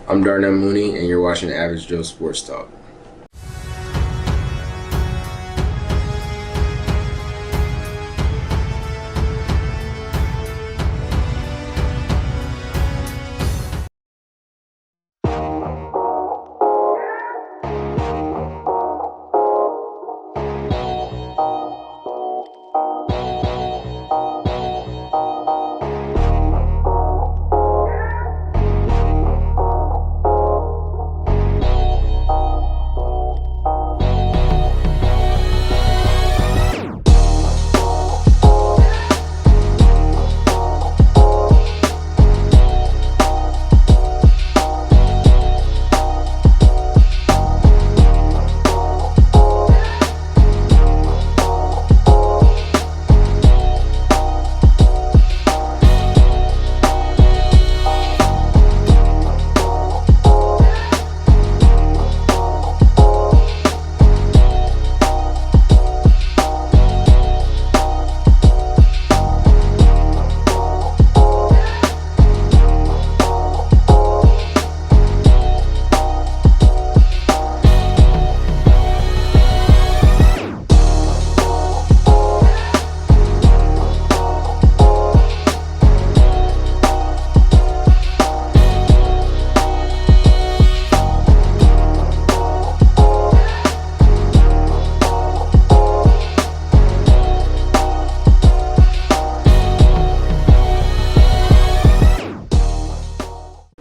I'm Darnell Mooney, and you're watching Average Joe Sports Talk.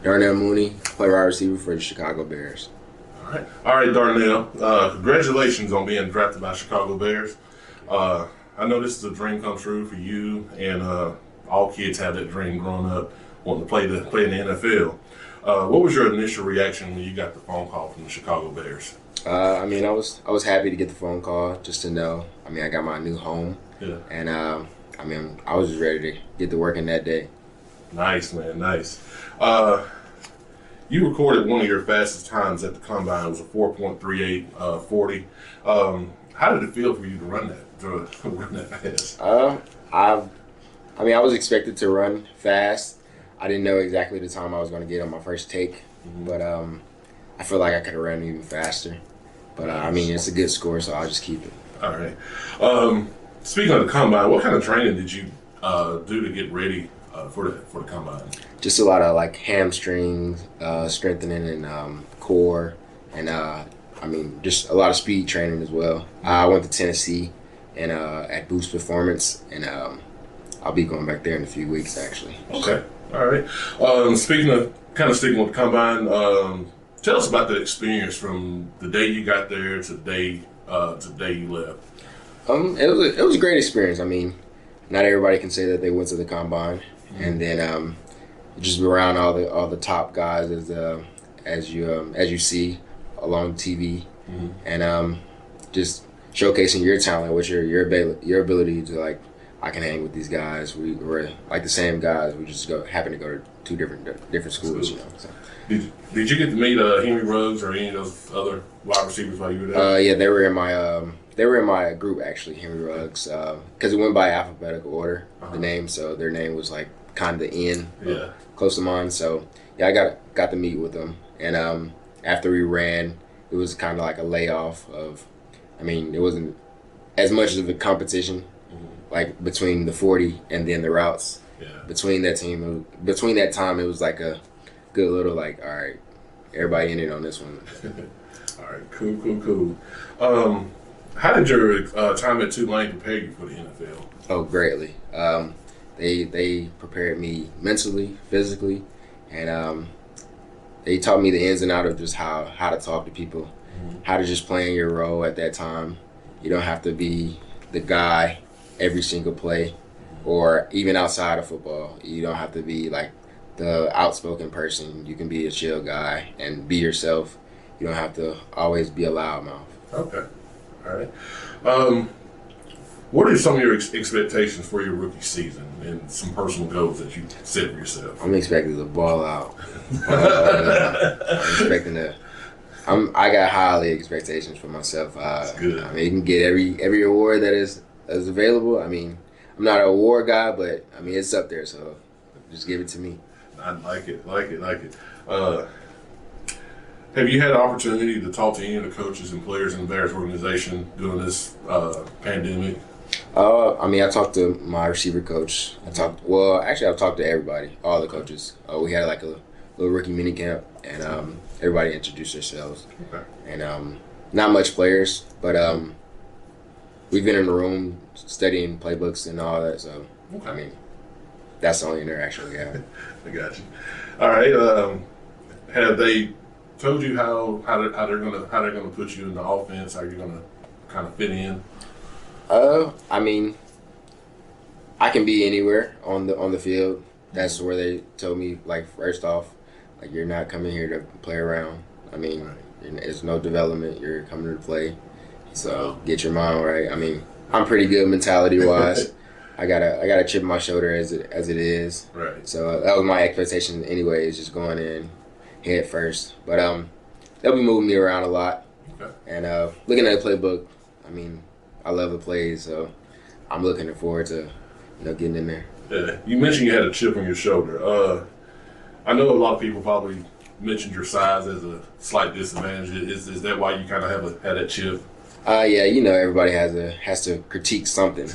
Darnell Mooney, play wide receiver for the Chicago Bears. All right, Darnell. Congratulations on being drafted by Chicago Bears. I know this is a dream come true for you, and all kids have that dream growing up, wanting to play in the NFL. What was your initial reaction when you got the phone call from the Chicago Bears? I was happy to get the phone call, just to know. I got my new home, and I was just ready to get to work in that day. Nice, man, nice. You recorded one of your fastest times at the combine. It was a 4.38 40. How did it feel for you to run that fast? I was expected to run fast. I didn't know exactly the time I was going to get on my first take, but I feel like I could have run even faster. But it's a good score, so I'll just keep it. All right. Speaking of the combine, what kind of training did you do to get ready for the combine? Just a lot of hamstrings, strengthening, and core, and just a lot of speed training as well. I went to Tennessee and at Boost Performance, and I'll be going back there in a few weeks actually. Okay, all right. Speaking of kind of sticking with the combine, tell us about the experience from the day you got there to the day you left. It was a great experience. Not everybody can say that they went to the combine, and then just around all the top guys as you see along TV, and just showcasing your talent, which your ability to I can hang with these guys. We're like the same guys. We just happen to go to two different schools, So. Did you get to meet Henry Ruggs or any of those other wide receivers while you were there? Yeah, they were in my group actually. Henry Ruggs, because it went by alphabetical order, the name, so their name was kind of the end, close to mine. So yeah, I got to meet with them, and after we ran, it was kind of like a layoff of. It wasn't as much of a competition, between the 40 and then the routes. Yeah. Between that time, it was like a good little all right, everybody in it on this one. All right, cool. How did your time at Tulane prepare you for the NFL? Oh, greatly. They prepared me mentally, physically, and they taught me the ins and outs of just how to talk to people, how to just play in your role at that time. You don't have to be the guy every single play, or even outside of football. You don't have to be the outspoken person. You can be a chill guy and be yourself. You don't have to always be a loudmouth. Okay. All right. What are some of your expectations for your rookie season and some personal goals that you set for yourself? I'm expecting to ball out. I'm expecting to. I got highly expectations for myself. That's good. You can get every award that is available. I'm not an award guy, but it's up there. So just give it to me. I like it. Have you had an opportunity to talk to any of the coaches and players in the Bears organization during this pandemic? I mean, I talked to my receiver coach. I've talked to everybody, all the coaches. We had like a little rookie mini camp, and everybody introduced themselves. Okay. And not much players, but we've been in the room studying playbooks and all that. So, Okay. I mean, that's the only interaction we have. I got you. All right. Have they told you how they're gonna put you in the offense? How you're gonna kind of fit in? I mean, I can be anywhere on the field. That's where they told me, like, first off, like, you're not coming here to play around. I mean, there's no development. You're coming to play. So get your mind right. I mean, I'm pretty good mentality wise. I got a chip on my shoulder as it is. Right. So that was my expectation anyway, is just going in head first. But they'll be moving me around a lot. Okay. And looking at the playbook, I mean, I love the plays, so I'm looking forward to getting in there. Yeah. You mentioned you had a chip on your shoulder. I know a lot of people probably mentioned your size as a slight disadvantage. Is that why you kind of had that chip? Yeah, everybody has to critique something.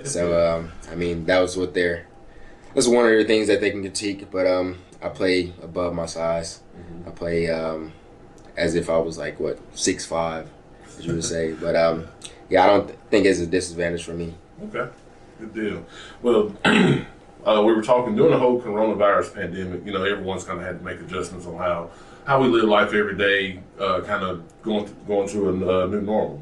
So I mean, that's one of the things that they can critique. But I play above my size. Mm-hmm. I play as if I was like 6'5", as you would say. But yeah, I don't think it's a disadvantage for me. Okay, good deal. Well, we were talking during the whole coronavirus pandemic. Everyone's kind of had to make adjustments on how we live life every day, kind of going through a new normal.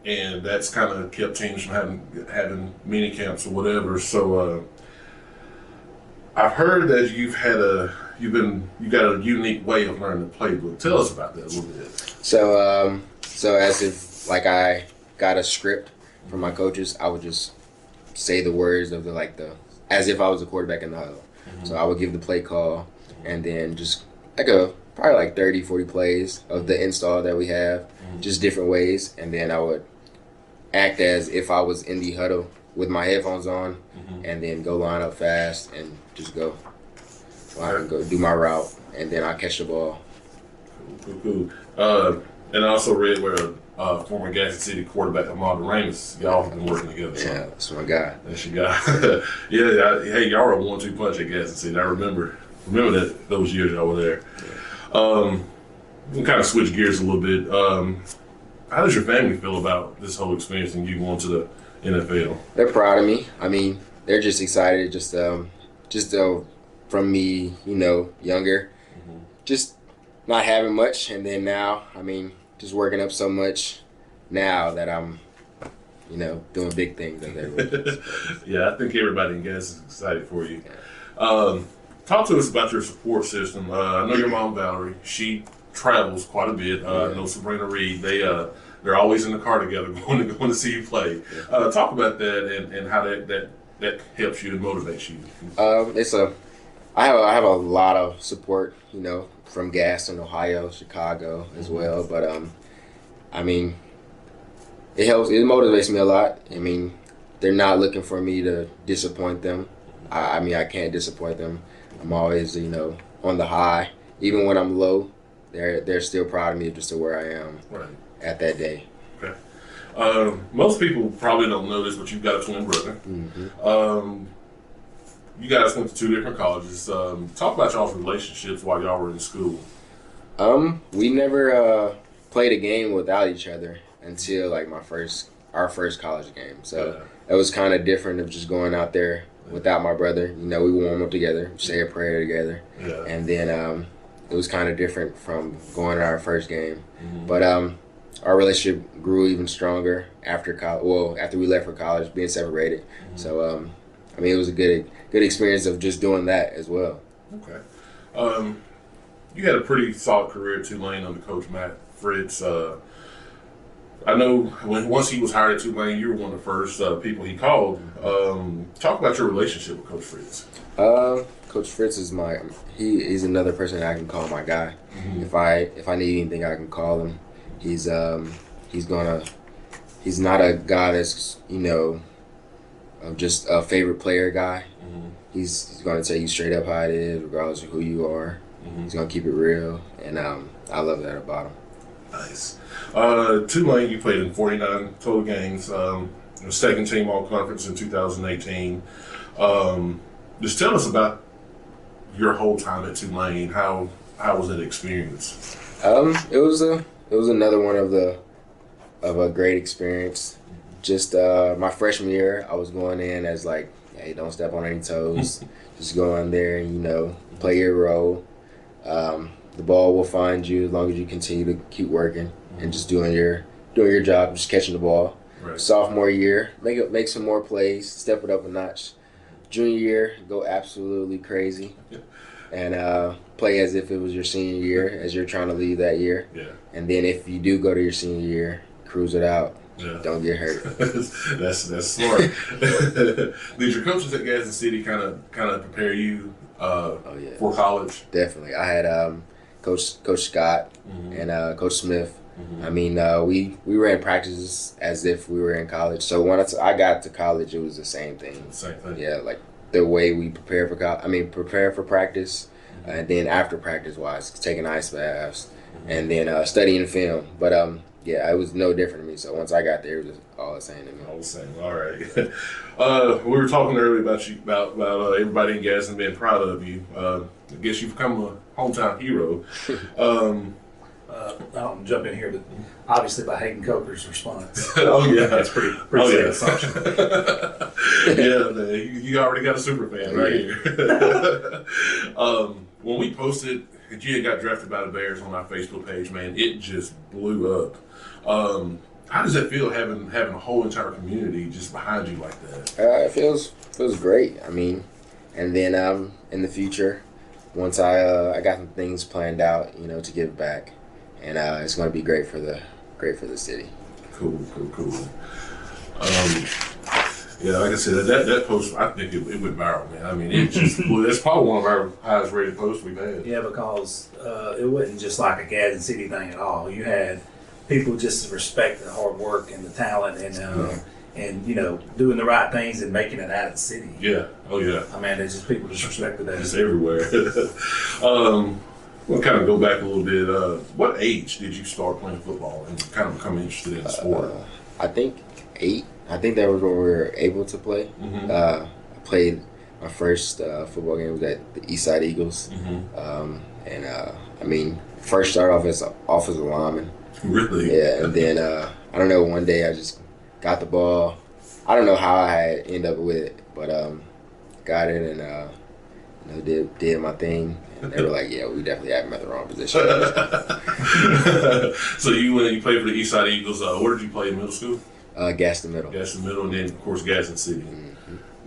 And that's kind of kept teams from having mini camps or whatever. So I've heard that you got a unique way of learning the playbook. Tell us about that a little bit. So as if like I got a script from my coaches, I would just say the words of as if I was a quarterback in the huddle. Mm-hmm. So I would give the play call, and then just probably 30, 40 plays of the install that we have, mm-hmm. just different ways, and then I would act as if I was in the huddle with my headphones on, mm-hmm. and then go line up fast and just go. So I can go do my route, and then I catch the ball. Cool. And I also read where former Gadsden City quarterback Ahmad Ramus, y'all have been working together. Yeah, that's my guy. That's your guy. Yeah, hey, y'all were a 1-2 punch at Gadsden City. I remember that those years y'all were there. Yeah. We kind of switch gears a little bit. How does your family feel about this whole experience and you going to the NFL? They're proud of me. I mean, they're just excited. Just from me, younger, mm-hmm. just not having much, and then now, I mean, just working up so much now that I'm, doing big things. Yeah, I think everybody in Gas is excited for you. Talk to us about your support system. I know your mom, Valerie. She travels quite a bit. I know Sabrina Reed. They're always in the car together, going to see you play. Yeah. Talk about that and how that helps you and motivates you. I have a lot of support, from Gadsden, Ohio, Chicago as well. But I mean, it helps. It motivates me a lot. I mean, they're not looking for me to disappoint them. I mean, I can't disappoint them. I'm always, on the high. Even when I'm low, they're still proud of me just to where I am at that day. Okay. Most people probably don't know this, but you've got a twin brother. Mm-hmm. You guys went to 2 different colleges. Talk about y'all's relationships while y'all were in school. We never played a game without each other until our first college game. So it was kind of different of just going out there without my brother. We warm up together, say a prayer together, and then it was kind of different from going to our first game. Mm-hmm. But our relationship grew even stronger after college. Well, after we left for college, being separated. Mm-hmm. So I mean, it was a good experience of just doing that as well. Okay. You had a pretty solid career at Tulane under Coach Matt Fritz. I know once he was hired at Tulane, you were one of the first people he called. Talk about your relationship with Coach Fritz. Coach Fritz is he's another person I can call my guy. Mm-hmm. If I need anything, I can call him. He's not a guy that's just a favorite player guy. Mm-hmm. He's gonna tell you straight up how it is, regardless of who you are. He's gonna keep it real, and I love that about him. Nice. Tulane, you played in 49 total games. Second team all conference in 2018. Just tell us about your whole time at Tulane. How was that experience? It was another one of a great experience. Just my freshman year, I was going in as like, hey, don't step on any toes. Just go in there and play your role. The ball will find you as long as you continue to keep working and just doing your job, just catching the ball. Right. Sophomore year, make some more plays, step it up a notch. Junior year, go absolutely crazy, and play as if it was your senior year, as you're trying to leave that year. Yeah. And then if you do go to your senior year, cruise it out. Yeah. Don't get hurt. That's smart. Did your coaches at Gadsden City kind of prepare you for college? Definitely. I had Coach Scott and Coach Smith. I mean, we ran practices as if we were in college. So when I got to college, it was the same thing. Same thing. Yeah, like the way we prepare for practice, and then after practice wise, taking ice baths, and then studying film. But yeah, it was no different to me. So once I got there, it was all the same to me. All the same. All right. We were talking earlier about everybody in Gadsden being proud of you. I guess you've become a hometown hero. I don't jump in here, but obviously by Hayden Coker's response. Oh yeah, that's pretty safe assumption. Yeah, man, you already got a super fan right here. When we posted that you had got drafted by the Bears on my Facebook page, man, it just blew up. How does that feel having a whole entire community just behind you like that? It feels great. I mean, and then in the future, once I got some things planned out, to give back, and it's going to be great for the city. Cool. Yeah, like I said, that post, I think it went viral, man. I mean, it just blew. That's probably one of our highest rated posts we've had. Yeah, because it wasn't just like a Gadsden City thing at all. You had people just respect the hard work and the talent and doing the right things and making it out of the city. Yeah. Oh yeah. I mean, it's just people just respected that. It's everywhere. We'll kind of go back a little bit. What age did you start playing football and kind of become interested in the sport? I think 8. I think that was when we were able to play. I played my first football game was at the Eastside Eagles, and I mean, first started off as an offensive lineman. Really? Yeah, and then I don't know. One day I just got the ball. I don't know how I had ended up with it, but got it and did my thing. And they were like, "Yeah, we definitely had him at the wrong position." So you played for the Eastside Eagles. Where did you play in middle school? Gadsden Middle. Gadsden Middle, and then of course Gadsden City.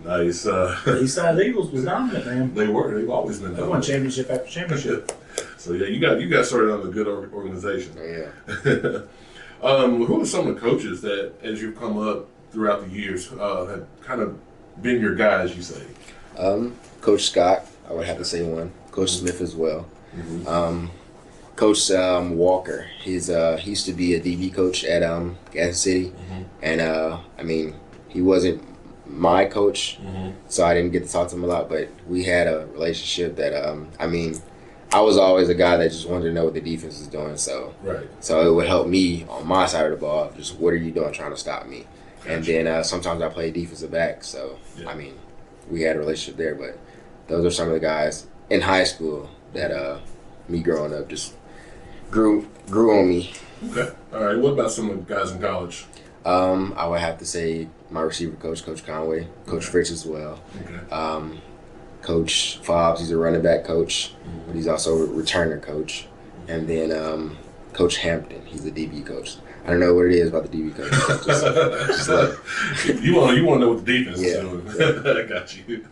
Nice. The Eastside Eagles was dominant, man. They were. They've always been dominant. They won championship after championship. So yeah, you got started on a good organization. Yeah. Who are some of the coaches that, as you've come up throughout the years, have kind of been your guy, as you say? Coach Scott, I would have to say one. Coach Smith as well. Coach Walker, he used to be a DB coach at Gadsden City, and I mean, he wasn't my coach, so I didn't get to talk to him a lot. But we had a relationship that I mean, I was always a guy that just wanted to know what the defense was doing. So it would help me on my side of the ball. Just what are you doing trying to stop me? Gotcha. And then sometimes I played defensive back. So I mean, we had a relationship there. But those are some of the guys in high school that me growing up just grew on me. Okay. All right. What about some of the guys in college? I would have to say my receiver coach, Coach Conway, Coach Fritz as well. Okay. Coach Fobbs, he's a running back coach, but he's also a returner coach. And then Coach Hampton, he's a DB coach. I don't know what it is about the DB coach. just like, you want to know what the defense is doing. I got you.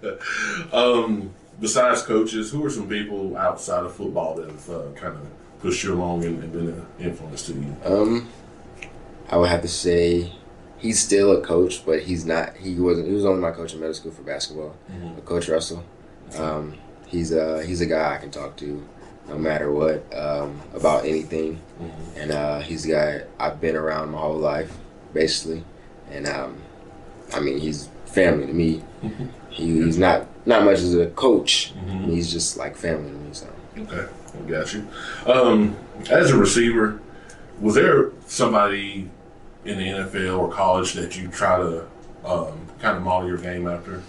Besides coaches, who are some people outside of football that have kind of pushed you along and been an influence to you? I would have to say he's still a coach, but he's not. He was only my coach in middle school for basketball. But Coach Russell, he's a guy I can talk to no matter what about anything, and he's a guy I've been around my whole life, basically, and I mean he's family to me. He's not much as a coach. He's just like family to me. So Okay, I got you. As a receiver, was there somebody in the NFL or college that you try to kind of model your game after?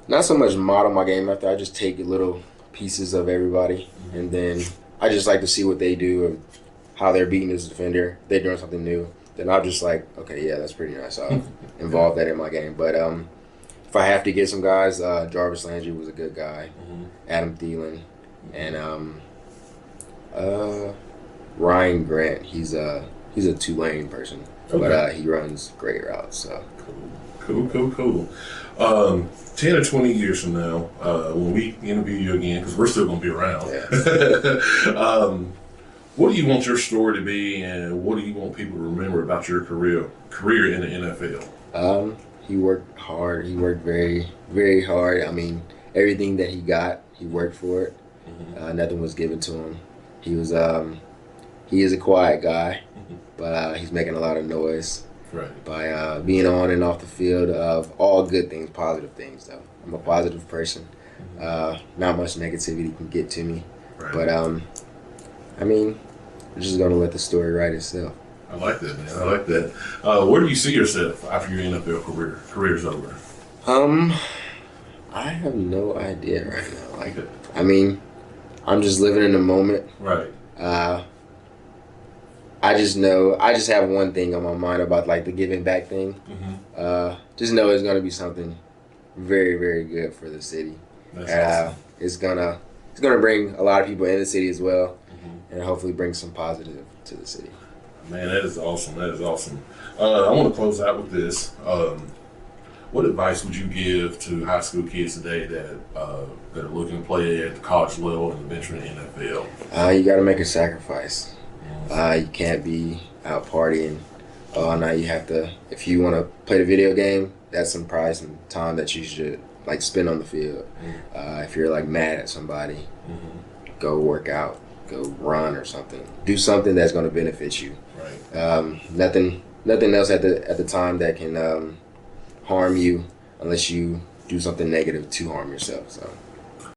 Not so much model my game after. I just take little pieces of everybody, and then I just like to see what they do and how they're beating this defender. They're doing something new. Then I'm just like, okay, yeah, that's pretty nice. I'll involve that in my game. But if I have to get some guys, Jarvis Landry was a good guy. Adam Thielen, and Ryan Grant. He's a Tulane person, but he runs great routes. So Cool. 10 or 20 years from now, when we interview you again, because we're still going to be around, what do you want your story to be, and what do you want people to remember about your career in the NFL? He worked hard. He worked very, very hard. I mean, everything that he got, he worked for it. Nothing was given to him. He is a quiet guy, but he's making a lot of noise. Right. By being on and off the field of all good things, positive things though. I'm a positive person. Not much negativity can get to me. Right. But I mean, I'm just gonna let the story write itself. I like that, man. I like that. Where do you see yourself after your NFL career's over? I have no idea right now. Like, I mean, I'm just living in the moment. Right. I just have one thing on my mind about like the giving back thing. Just know it's gonna be something very, very good for the city. That's awesome. It's gonna bring a lot of people in the city as well, and hopefully bring some positive to the city. Man, that is awesome. I want to close out with this. What advice would you give to high school kids today that are looking to play at the college level and eventually the NFL? You got to make a sacrifice. You can't be out partying. Now you have to. If you want to play the video game, that's some prize and time that you should like spend on the field. If you're like mad at somebody, go work out, go run or something. Do something that's going to benefit you. Right. Nothing else at the time that can harm you unless you do something negative to harm yourself. So.